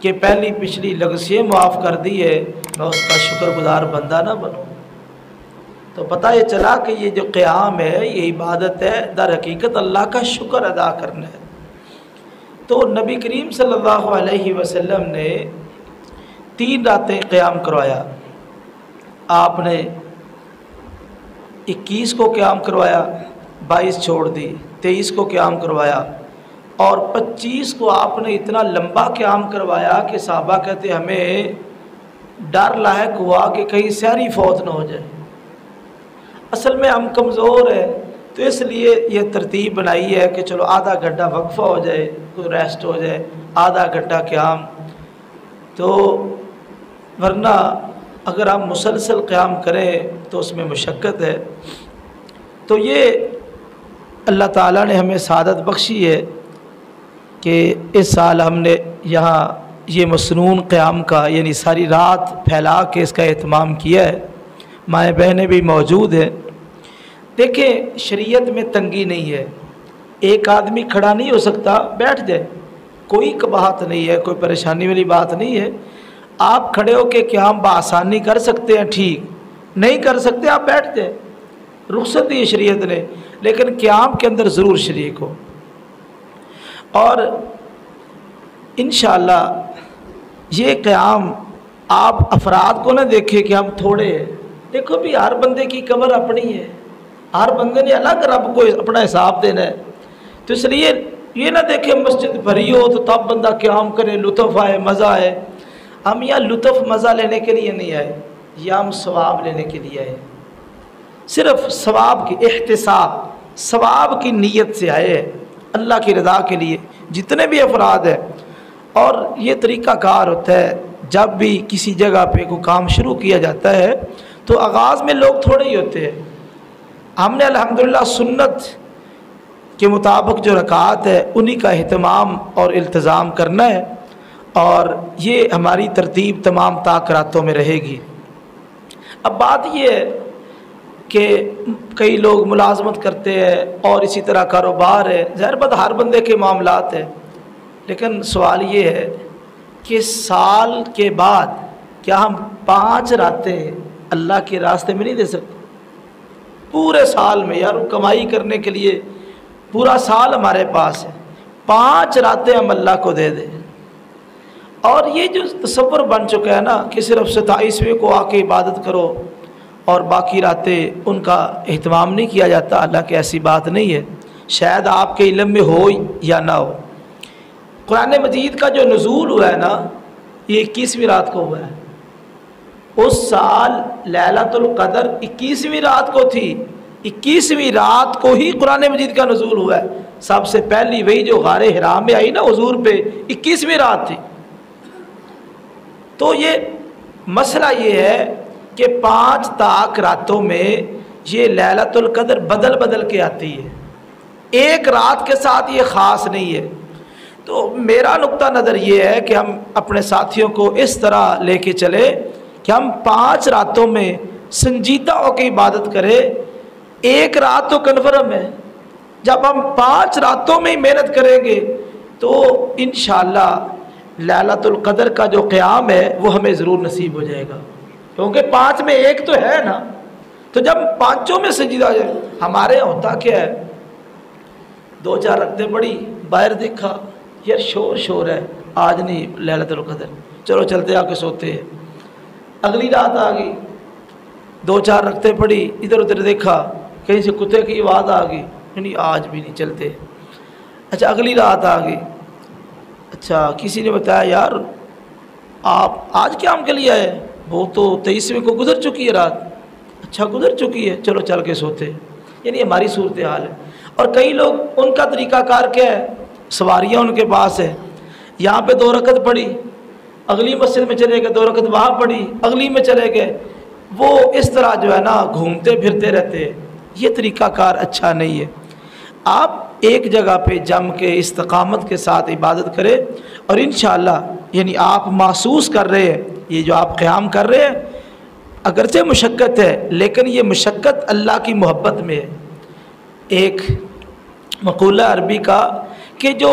کہ پہلی پچھلی لغزشیں معاف کر دی ہے، میں اس کا شکر گزار بندہ نہ بنوں؟ تو پتہ یہ چلا کہ یہ جو قیام ہے یہ عبادت ہے، در حقیقت اللہ کا شکر ادا کرنا ہے۔ تو نبی کریم صلی اللہ علیہ وسلم نے 3 راتیں قیام کروایا۔ آپ نے 21 کو قیام کروایا، 22 چھوڑ دی، 23 کو قیام کروایا، اور 25 کو آپ نے اتنا لمبا قیام کروایا کہ صحابہ کہتے ہمیں ڈر لاحق ہوا کہ کہیں سحری فوت نہ ہو جائے۔ اصل میں ہم کمزور ہیں، تو اس لیے یہ ترتیب بنائی ہے کہ چلو آدھا گھنٹہ وقفہ ہو جائے، کوئی ریسٹ ہو جائے، آدھا گھنٹہ قیام۔ تو ورنہ اگر ہم مسلسل قیام کریں تو اس میں مشقت ہے۔ تو یہ اللہ تعالیٰ نے ہمیں سعادت بخشی ہے کہ اس سال ہم نے یہاں یہ مسنون قیام کا یعنی ساری رات پھیلا کے اس کا اہتمام کیا ہے۔ مائیں بہنیں بھی موجود ہیں۔ دیکھیں شریعت میں تنگی نہیں ہے، ایک آدمی کھڑا نہیں ہو سکتا، بیٹھ جائے، کوئی قباحت نہیں ہے، کوئی پریشانی والی بات نہیں ہے۔ آپ کھڑے ہو کے قیام بآسانی کر سکتے ہیں، ٹھیک، نہیں کر سکتے آپ بیٹھ جائیں، رخصت دی شریعت نے، لیکن قیام کے اندر ضرور شریک ہو۔ اور انشاءاللہ یہ قیام آپ افراد کو نہ دیکھیں کہ ہم تھوڑے ہیں، دیکھو بھی ہر بندے کی کمر اپنی ہے، ہر بندے نے الگ رب کو اپنا حساب دینا ہے۔ تو اس لیے یہ نہ دیکھیں مسجد بھری ہو تو تب بندہ قیام کرے، لطف آئے، مزہ آئے۔ ہم یہاں لطف مزہ لینے کے لیے نہیں آئے، یا ہم ثواب لینے کے لیے آئے، صرف ثواب کی احتساب، ثواب کی نیت سے آئے ہیں، اللہ کی رضا کے لیے جتنے بھی افراد ہیں۔ اور یہ طریقہ کار ہوتا ہے جب بھی کسی جگہ پہ کوئی کام شروع کیا جاتا ہے تو آغاز میں لوگ تھوڑے ہی ہوتے ہیں۔ ہم نے الحمدللہ سنت کے مطابق جو رکعات ہے انہی کا اہتمام اور التزام کرنا ہے، اور یہ ہماری ترتیب تمام راتوں میں رہے گی۔ اب بات یہ ہے کہ کئی لوگ ملازمت کرتے ہیں اور اسی طرح کاروبار ہے، ظاہر بات ہر بندے کے معاملات ہیں، لیکن سوال یہ ہے کہ سال کے بعد کیا ہم 5 راتیں اللہ کے راستے میں نہیں دے سکتے؟ پورے سال میں یار کمائی کرنے کے لیے پورا سال ہمارے پاس ہے، 5 راتیں ہم اللہ کو دے دیں۔ اور یہ جو تصور بن چکا ہے نا کہ صرف 27ویں کو آ کے عبادت کرو اور باقی راتیں ان کا اہتمام نہیں کیا جاتا، اللہ کی ایسی بات نہیں ہے، شاید آپ کے علم میں ہو یا نہ ہو۔ قرآن مجید کا جو نزول ہوا ہے نا یہ 21ویں رات کو ہوا ہے۔ اس سال لیلۃ القدر 21ویں رات کو تھی، 21ویں رات کو ہی قرآن مجید کا نزول ہوا ہے۔ سب سے پہلی وہی جو غار حرا میں آئی نا حضور پہ 21ویں رات تھی۔ تو یہ مسئلہ یہ ہے کہ 5 راتوں میں یہ لیلۃ القدر بدل بدل کے آتی ہے، ایک رات کے ساتھ یہ خاص نہیں ہے۔ تو میرا نقطہ نظر یہ ہے کہ ہم اپنے ساتھیوں کو اس طرح لے کے چلے کہ ہم 5 راتوں میں سنجیدہ ہو کے عبادت کریں۔ ایک رات تو کنفرم ہے، جب ہم 5 راتوں میں محنت کریں گے تو انشاءاللہ لیلۃ القدر کا جو قیام ہے وہ ہمیں ضرور نصیب ہو جائے گا، کیونکہ 5 میں ایک تو ہے نا۔ تو جب 5 میں سجدہ ہو جائے، ہمارے ہوتا کیا ہے 2-4 رکعتیں پڑھی، باہر دیکھا یار شور ہے، آج نہیں لیلۃ القدر، چلو چلتے آ کے سوتے ہیں۔ اگلی رات آ گئی، 2-4 رکعتیں پڑھی، ادھر ادھر دیکھا کہیں سے کتے کی آواز آ گئی، نہیں آج بھی نہیں چلتے۔ اچھا اگلی رات آ گئی، اچھا کسی نے بتایا یار آپ آج قیام کے لیے آئے، وہ تو 23ویں کو گزر چکی ہے رات، اچھا گزر چکی ہے، چلو چل کے سوتے۔ یعنی ہماری صورتحال ہے۔ اور کئی لوگ ان کا طریقہ کار کیا ہے، سواریاں ان کے پاس ہے، یہاں پہ 2 رکعت پڑھی، اگلی مسجد میں چلے گئے 2 رکعت وہاں پڑھی، اگلی میں چلے گئے، وہ اس طرح جو ہے نا گھومتے پھرتے رہتے ہیں۔ یہ طریقہ کار اچھا نہیں ہے۔ آپ ایک جگہ پہ جم کے استقامت کے ساتھ عبادت کریں، اور انشاءاللہ یعنی آپ محسوس کر رہے ہیں یہ جو آپ قیام کر رہے ہیں اگرچہ مشقت ہے، لیکن یہ مشقت اللہ کی محبت میں ہے۔ ایک مقولہ عربی کا کہ جو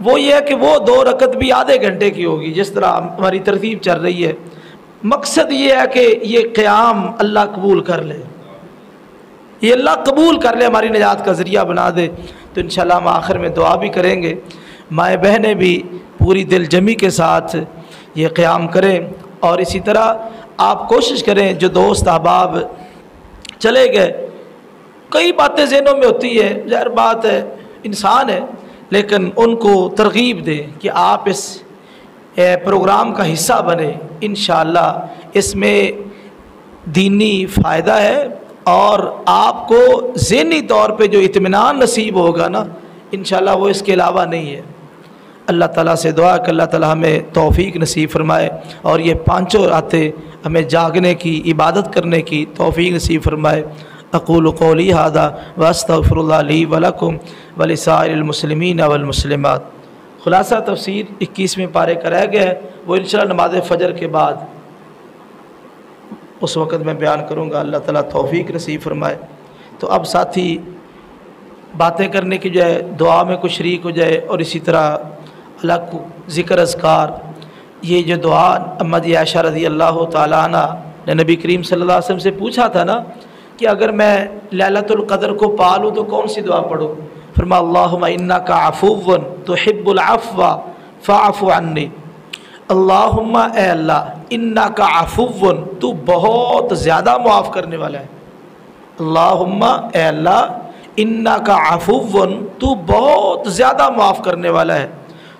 وہ یہ ہے کہ وہ 2 رکعت بھی آدھے گھنٹے کی ہوگی، جس طرح ہماری ترتیب چل رہی ہے۔ مقصد یہ ہے کہ یہ قیام اللہ قبول کر لے، یہ اللہ قبول کر لے، ہماری نجات کا ذریعہ بنا دے۔ تو انشاءاللہ ہم آخر میں دعا بھی کریں گے، مائیں بہنیں بھی پوری دل جمی کے ساتھ یہ قیام کریں، اور اسی طرح آپ کوشش کریں، جو دوست احباب چلے گئے، کئی باتیں ذہنوں میں ہوتی ہے، ظاہر بات ہے انسان ہے، لیکن ان کو ترغیب دیں کہ آپ اس پروگرام کا حصہ بنیں۔ انشاءاللہ اس میں دینی فائدہ ہے، اور آپ کو ذہنی طور پہ جو اطمینان نصیب ہوگا نا، انشاءاللہ وہ اس کے علاوہ نہیں ہے۔ اللہ تعالیٰ سے دعا کہ اللہ تعالیٰ ہمیں توفیق نصیب فرمائے، اور یہ 5 راتیں ہمیں جاگنے کی، عبادت کرنے کی توفیق نصیب فرمائے۔ اقول قولی ھذا واستغفر اللہ لی ولکم ولسائر المسلمین والمسلمات۔ خلاصہ تفسیر 21ویں پارے کا رہ گیا ہے، وہ انشاءاللہ نماز فجر کے بعد اس وقت میں بیان کروں گا۔ اللہ تعالیٰ توفیق نصیب فرمائے۔ تو اب ساتھی باتیں کرنے کی جو ہے دعا میں کچھ شریک ہو جائے، اور اسی طرح اللہ کو ذکر اذکار، یہ جو دعا امت عائشہ رضی اللہ تعالیٰ عنہ نے نبی کریم صلی اللہ علیہ وسلم سے پوچھا تھا نا کہ اگر میں لیلۃ القدر کو پا لوں تو کون سی دعا پڑھوں؟ فرمایا اللہم انک عفو تحب العفو فاعف عنی۔ اللہم اے اللہ، انک عفو، تو بہت زیادہ معاف کرنے والا ہے۔ اللہم اے اللہ، انک عفو، تو بہت زیادہ معاف کرنے والا ہے۔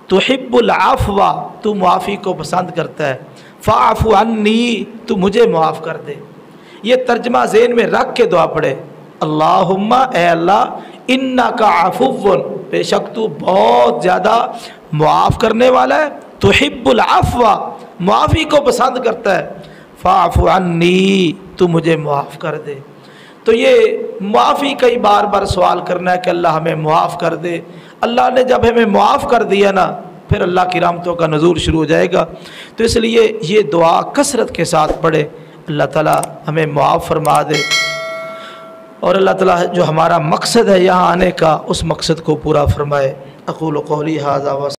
تحب العفو، تو معافی کو پسند کرتا ہے۔ فاعف عنی، تو مجھے معاف کر دے۔ یہ ترجمہ ذہن میں رکھ کے دعا پڑھے، اللہم اے اللہ، انک عفو، بے شک تو بہت زیادہ معاف کرنے والا ہے، تحب العفو، معافی کو پسند کرتا ہے، فاعف عنی، تو مجھے معاف کر دے۔ تو یہ معافی کئی بار بار سوال کرنا ہے کہ اللہ ہمیں معاف کر دے۔ اللہ نے جب ہمیں معاف کر دیا نا، پھر اللہ کی رحمتوں کا نزول شروع ہو جائے گا۔ تو اس لیے یہ دعا کثرت کے ساتھ پڑھے، اللہ تعالیٰ ہمیں معاف فرما دے، اور اللہ تعالیٰ جو ہمارا مقصد ہے یہاں آنے کا، اس مقصد کو پورا فرمائے۔ اقول قولی ھذا